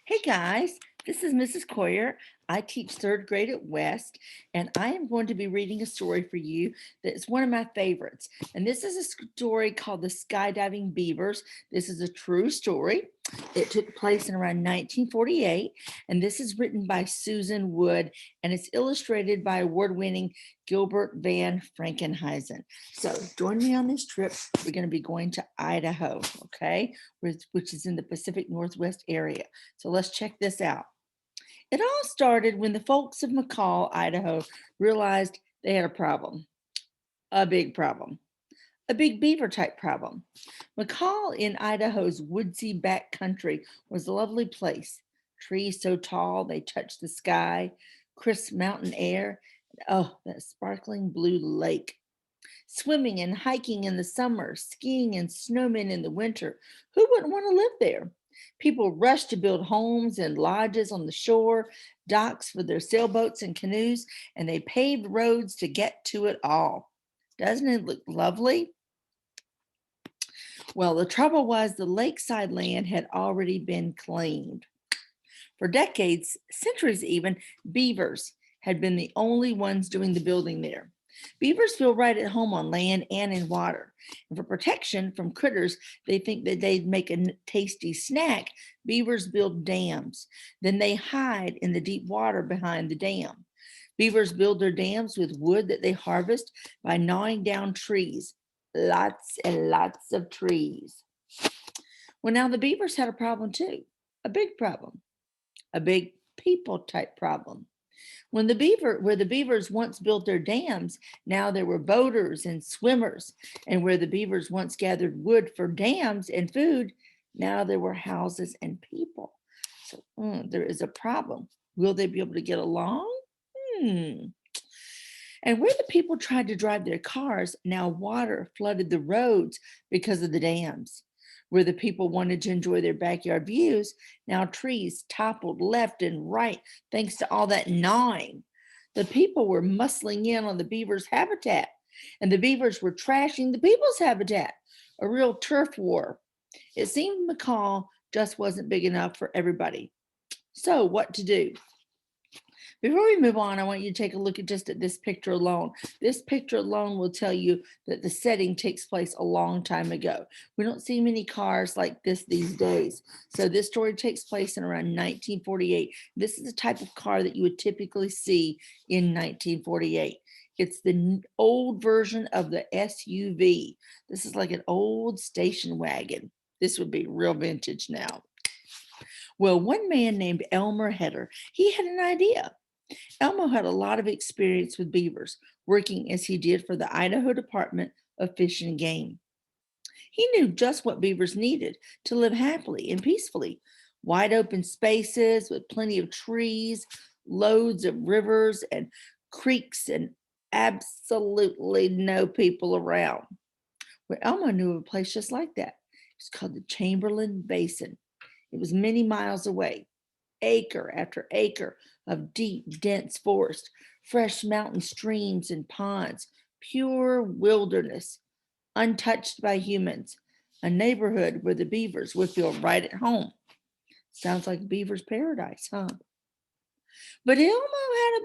Hey guys, this is Mrs. Coyer. I teach third grade at West, and I am going to be reading a story for you that's one of my favorites. And this is a story called The Skydiving Beavers. This is a true story. It took place in around 1948, and this is written by Susan Wood, and it's illustrated by award-winning Gilbert Van Frankenheisen. So join me on this trip. We're going to be going to Idaho, okay, which is in the Pacific Northwest area. So let's check this out. It all started when the folks of McCall, Idaho, realized they had a big problem, a big beaver type problem. McCall in Idaho's woodsy back country was a lovely place. Trees so tall they touched the sky, crisp mountain air, oh, that sparkling blue lake. Swimming and hiking in the summer, skiing and snowmen in the winter. Who wouldn't want to live there? People rushed to build homes and lodges on the shore, docks for their sailboats and canoes, and they paved roads to get to it all. Doesn't it look lovely? Well, the trouble was the lakeside land had already been claimed. For decades, centuries even, beavers had been the only ones doing the building there. Beavers feel right at home on land and in water. And for protection from critters, they think that they'd make a tasty snack. Beavers build dams. Then they hide in the deep water behind the dam. Beavers build their dams with wood that they harvest by gnawing down trees. Lots and lots of trees. Well, now the beavers had a problem too, a big problem, a big people type problem. Where the beavers once built their dams, now there were boaters and swimmers. And where the beavers once gathered wood for dams and food, now there were houses and people. So there is a problem. Will they be able to get along? Hmm. And where the people tried to drive their cars, now water flooded the roads because of the dams. Where the people wanted to enjoy their backyard views, now trees toppled left and right thanks to all that gnawing. The people were muscling in on the beavers' habitat, and the beavers were trashing the people's habitat. A real turf war. It seemed McCall just wasn't big enough for everybody. So, what to do? Before we move on, I want you to take a look at this picture alone. This picture alone will tell you that the setting takes place a long time ago. We don't see many cars like this these days. So this story takes place in around 1948. This is the type of car that you would typically see in 1948. It's the old version of the SUV. This is like an old station wagon. This would be real vintage now. Well, one man named Elmer Heder, he had an idea. Elmo had a lot of experience with beavers, working as he did for the Idaho Department of Fish and Game. He knew just what beavers needed to live happily and peacefully: wide open spaces with plenty of trees, loads of rivers and creeks, and absolutely no people around. Well, Elmo knew of a place just like that. It's called the Chamberlain Basin. It was many miles away, acre after acre of deep, dense forest, fresh mountain streams and ponds, pure wilderness, untouched by humans, a neighborhood where the beavers would feel right at home. Sounds like beaver's paradise, huh? But Elmo had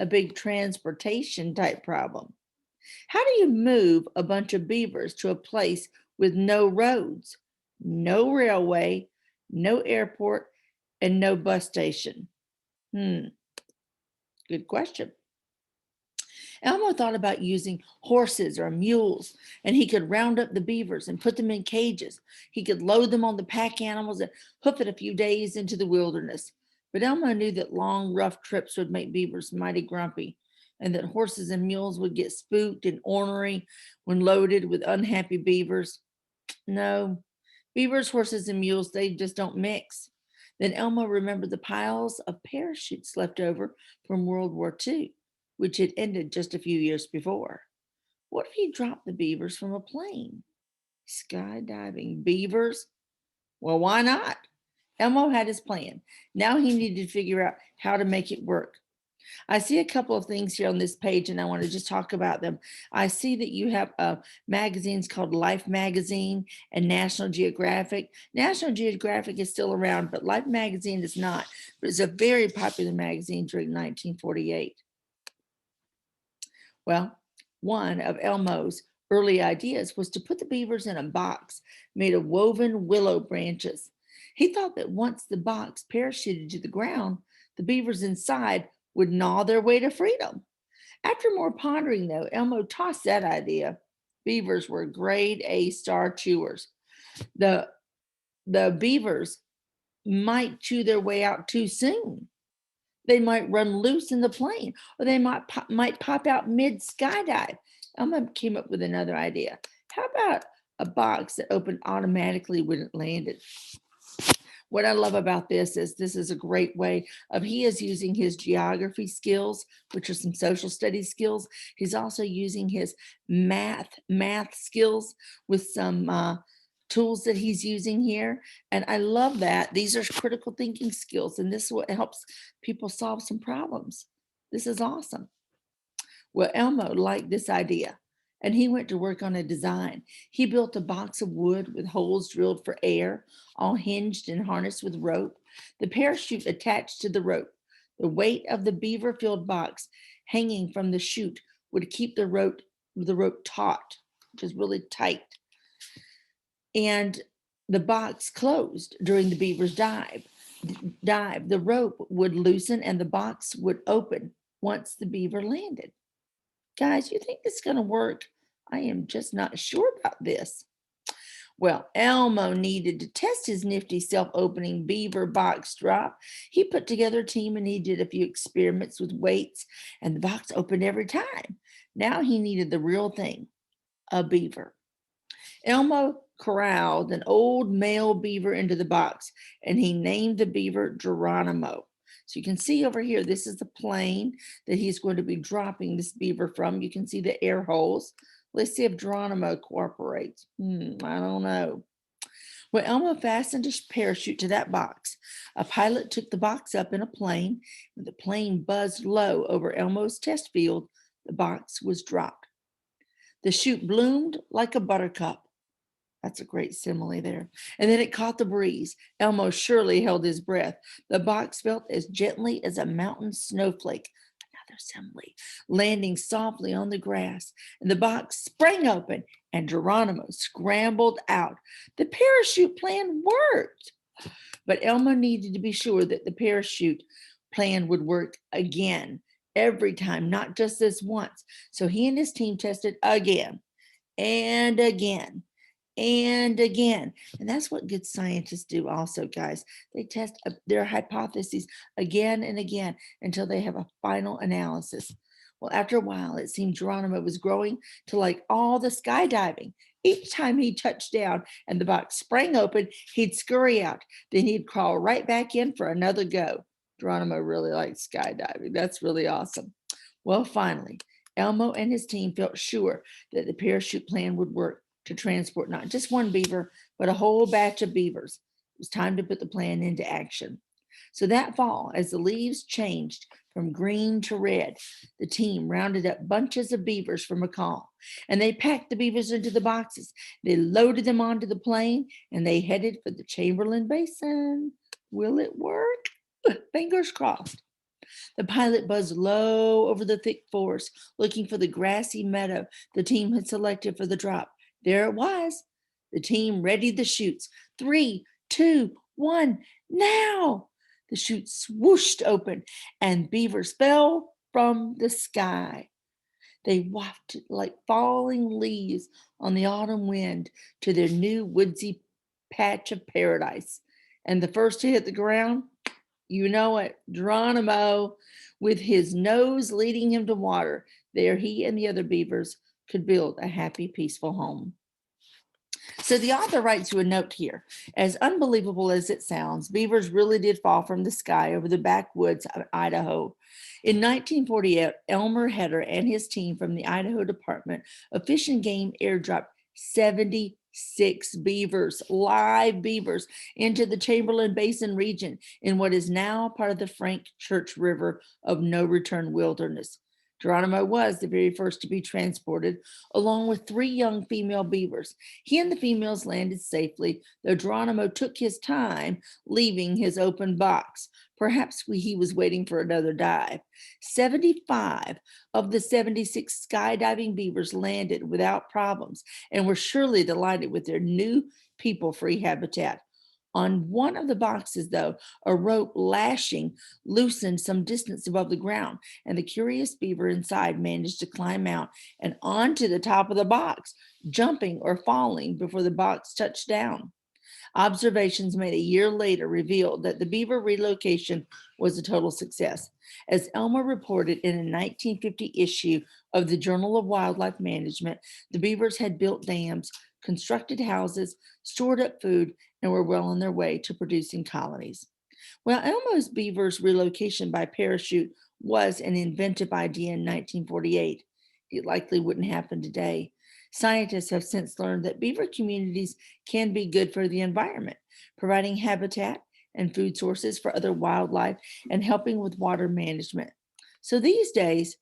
a big transportation type problem. How do you move a bunch of beavers to a place with no roads, no railway, no airport, and no bus station? Hmm, good question. Elmo thought about using horses or mules, and he could round up the beavers and put them in cages. He could load them on the pack animals and hoof it a few days into the wilderness. But Elmo knew that long, rough trips would make beavers mighty grumpy, and that horses and mules would get spooked and ornery when loaded with unhappy beavers. No, beavers, horses, and mules, they just don't mix. Then Elmo remembered the piles of parachutes left over from World War II, which had ended just a few years before. What if he dropped the beavers from a plane? Skydiving beavers? Well, why not? Elmo had his plan. Now he needed to figure out how to make it work. I see a couple of things here on this page and I want to just talk about them. I see that you have magazines called Life Magazine and National Geographic. National Geographic is still around, but Life Magazine is not. But it's a very popular magazine during 1948. Well, one of Elmo's early ideas was to put the beavers in a box made of woven willow branches. He thought that once the box parachuted to the ground, the beavers inside would gnaw their way to freedom. After more pondering, though, Elmo tossed that idea. Beavers were grade A star chewers. The, the beavers might chew their way out too soon. They might run loose in the plane, or they might pop out mid skydive. Elmo came up with another idea. How about a box that opened automatically when it landed? What I love about this is a great way of he is using his geography skills, which are some social studies skills. He's also using his math skills with some tools that he's using here. And I love that. These are critical thinking skills, and this is what helps people solve some problems. This is awesome. Well, Elmo liked this idea and he went to work on a design. He built a box of wood with holes drilled for air, all hinged and harnessed with rope, the parachute attached to the rope. The weight of the beaver-filled box hanging from the chute would keep the rope taut, which is really tight. And the box closed during the beaver's dive. The rope would loosen and the box would open once the beaver landed. Guys, you think this is going to work? I am just not sure about this. Well, Elmo needed to test his nifty self-opening beaver box drop. He put together a team and he did a few experiments with weights, and the box opened every time. Now he needed the real thing, a beaver. Elmo corralled an old male beaver into the box, and he named the beaver Geronimo. So you can see over here, this is the plane that he's going to be dropping this beaver from. You can see the air holes. Let's see if Geronimo cooperates. I don't know. Well, Elmo fastened a parachute to that box. A pilot took the box up in a plane. When the plane buzzed low over Elmo's test field, the box was dropped. The chute bloomed like a buttercup. That's a great simile there. And then it caught the breeze. Elmo surely held his breath. The box felt as gently as a mountain snowflake. Another simile. Landing softly on the grass. And the box sprang open and Geronimo scrambled out. The parachute plan worked. But Elmo needed to be sure that the parachute plan would work again. Every time, not just this once. So he and his team tested again and again and again. And that's what good scientists do also, guys. They test their hypotheses again and again until they have a final analysis. Well, after a while, it seemed Geronimo was growing to like all the skydiving. Each time he touched down and the box sprang open, he'd scurry out. Then he'd crawl right back in for another go. Geronimo really likes skydiving. That's really awesome. Well, finally, Elmo and his team felt sure that the parachute plan would work to transport not just one beaver, but a whole batch of beavers. It was time to put the plan into action. So that fall, as the leaves changed from green to red, the team rounded up bunches of beavers from a call, and they packed the beavers into the boxes. They loaded them onto the plane, and they headed for the Chamberlain Basin. Will it work? Fingers crossed. The pilot buzzed low over the thick forest, looking for the grassy meadow the team had selected for the drop. There it was. The team readied the chutes. 3, 2, 1, now! The chute swooshed open and beavers fell from the sky. They wafted like falling leaves on the autumn wind to their new woodsy patch of paradise. And the first to hit the ground, you know it, Geronimo, with his nose leading him to water. There he and the other beavers could build a happy, peaceful home. So the author writes you a note here. As unbelievable as it sounds, beavers really did fall from the sky over the backwoods of Idaho. In 1948, Elmer Heder and his team from the Idaho Department of Fish and Game airdropped 70 6 beavers, live beavers, into the Chamberlain Basin region in what is now part of the Frank Church River of No Return Wilderness. Geronimo was the very first to be transported, along with 3 young female beavers. He and the females landed safely, though Geronimo took his time leaving his open box. Perhaps he was waiting for another dive. 75 of the 76 skydiving beavers landed without problems and were surely delighted with their new people-free habitat. On one of the boxes, though, a rope lashing loosened some distance above the ground, and the curious beaver inside managed to climb out and onto the top of the box, jumping or falling before the box touched down. Observations made a year later revealed that the beaver relocation was a total success. As Elmer reported in a 1950 issue of the Journal of Wildlife Management, the beavers had built dams, constructed houses, stored up food, and were well on their way to producing colonies. Well, Elmo's beavers' relocation by parachute was an inventive idea in 1948. It likely wouldn't happen today. Scientists have since learned that beaver communities can be good for the environment, providing habitat and food sources for other wildlife and helping with water management. So these days,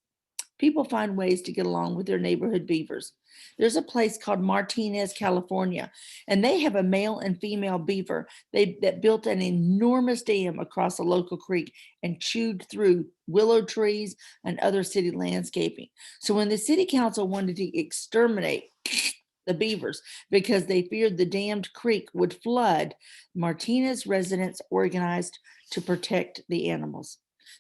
people find ways to get along with their neighborhood beavers. There's a place called Martinez, California, and they have a male and female beaver that built an enormous dam across a local creek and chewed through willow trees and other city landscaping. So when the city council wanted to exterminate the beavers because they feared the dammed creek would flood, Martinez residents organized to protect the animals.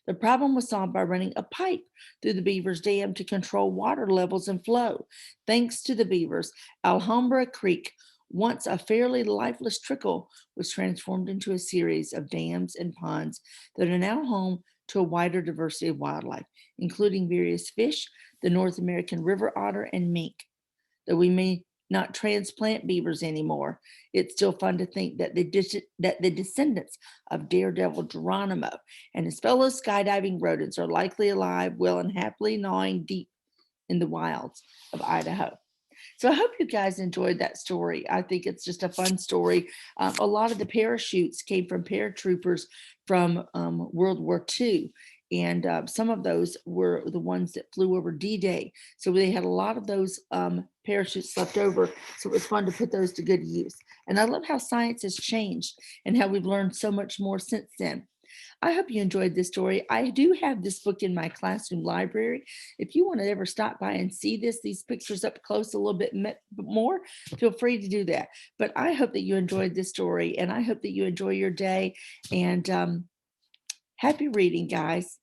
The problem was solved by running a pipe through the beaver's dam to control water levels and flow. Thanks to the beavers, Alhambra Creek, once a fairly lifeless trickle, was transformed into a series of dams and ponds that are now home to a wider diversity of wildlife, including various fish, the North American river otter, and mink. Though we may not transplant beavers anymore, it's still fun to think that the descendants of Daredevil Geronimo and his fellow skydiving rodents are likely alive, well, and happily gnawing deep in the wilds of Idaho. So I hope you guys enjoyed that story. I think it's just a fun story. A lot of the parachutes came from paratroopers from World War II. And some of those were the ones that flew over D-Day. So they had a lot of those parachutes left over. So it was fun to put those to good use. And I love how science has changed and how we've learned so much more since then. I hope you enjoyed this story. I do have this book in my classroom library. If you want to ever stop by and see these pictures up close a little bit more, feel free to do that. But I hope that you enjoyed this story, and I hope that you enjoy your day. And happy reading, guys.